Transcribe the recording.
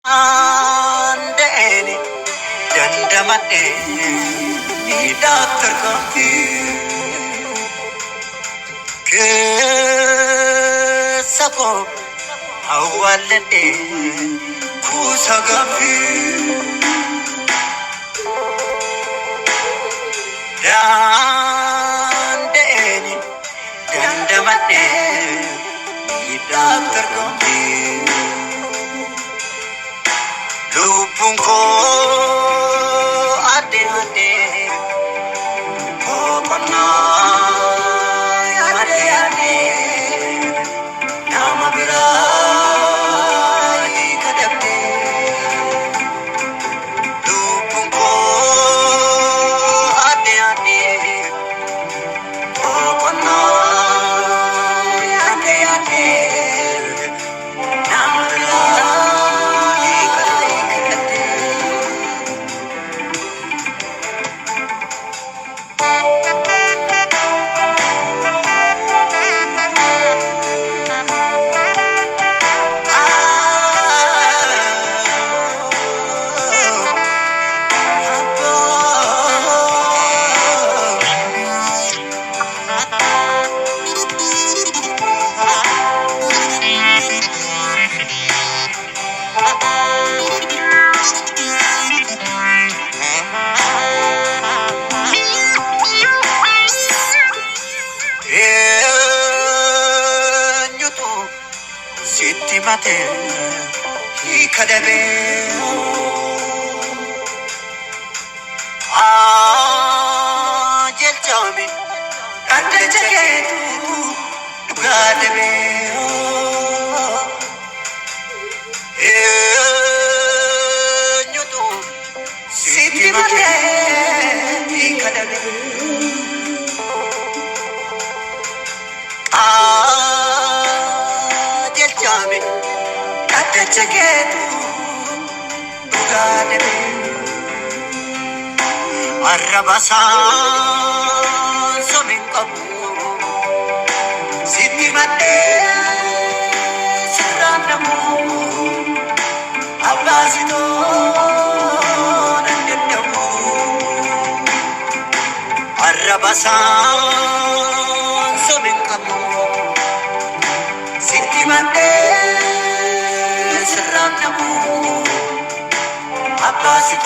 Andeni dandamate ni doctor kofi ke sako awalde kusagafi dandeni dandamate ni doctor kofi Lupungko ade oh pana ade nama birai kadapte Lupungko ade oh pana ade nama birai kadapte Sitti mate hi kadabe jel chami kande jagetu gadabe nyutu sitti mate hi kadabe Jami kata jagetu bugadebe Arabasan somingkabu Siti mate seranamu Ablasito nandetamu Arabasan somingkabu Siti mate seranamu Apa sih